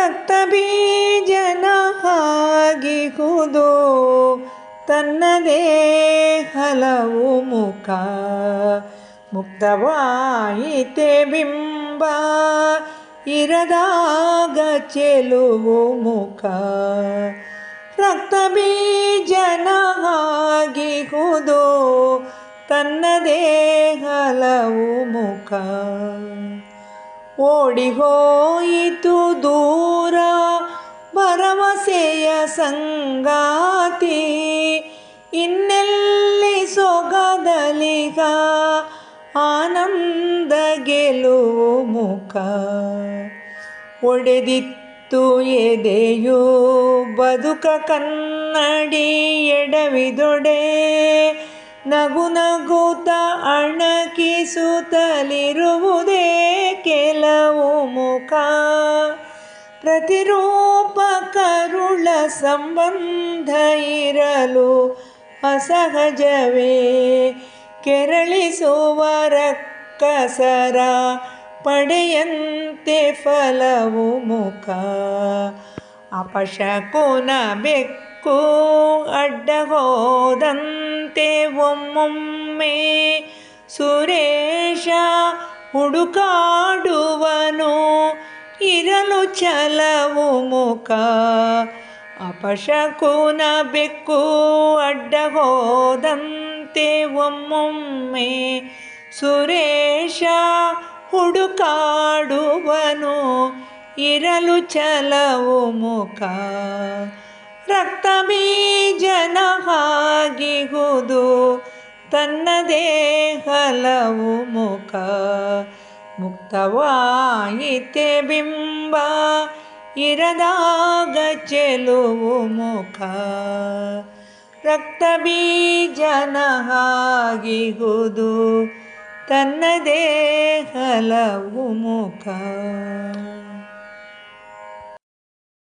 ರಕ್ತಬೀಜನ ಆಗಿಹುದು ತನ್ನದೇ ಹಲವು ಮುಖ. ಮುಕ್ತವಾಯಿತೆ ಬಿಂಬ ಇರದಾಗ ಚೆಲುವು ಮುಖ. ರಕ್ತಬೀಜನ ಆಗಿಹುದು ತನ್ನದೇ ಹಲವು ಮುಖ. ಓಡಿ ಹೋಯಿತು ದೂರ ಭರವಸೆಯ ಸಂಗಾತಿ, ಇನ್ನೆಲ್ಲಿ ಸೊಗದಲಿಗ ಆನಂದ ಗೆಲುವು ಮುಖ. ಒಡೆದಿತ್ತು ಎದೆಯು ಬದುಕ ಕನ್ನಡಿ ಎಡವಿದೊಡೆ, ನಗು ನಗುತ್ತ ಅಣಕಿಸುತ್ತಲಿರುವುದೇ ಕೆಲವು ಮುಖ. ಪ್ರತಿರೂಪ ಕರುಳ ಸಂಬಂಧ ಇರಲು ಅಸಹಜವೇ, ಕೆರಳಿಸುವ ರಕ್ಕಸರ ಪಡೆಯಂತೆ ಫಲವು ಮುಖ. ಅಪಶಕುನ ಬೆಕ್ಕು ಅಡ್ಡ ಹೋದಂತೆ ಒಮ್ಮೊಮ್ಮೆ ಸುರೇಶ ಹುಡುಕಾಡುವನು ಇರಲು ಛಲವು ಮುಖ. ಅಪಶಕುನ ಬೆಕ್ಕು ಅಡ್ಡ ಹೋದಂತೆ ಒಮ್ಮೊಮ್ಮೆ ಸುರೇಶ ಹುಡುಕಾಡುವನು ಇರಲು ಛಲವು ಮುಖ. ರಕ್ತಬೀಜನ ಆಗಿಹುದು ತನ್ನದೇ ಹಲವು ಮುಖ. ಮುಕ್ತವಾಯಿತೆ ಬಿಂಬ ಇರದಾಗ ಚೆಲುವು ಮುಖ. ರಕ್ತಬೀಜನ ಆಗಿಹುದು ತನ್ನದೇ ಹಲವು ಮುಖ.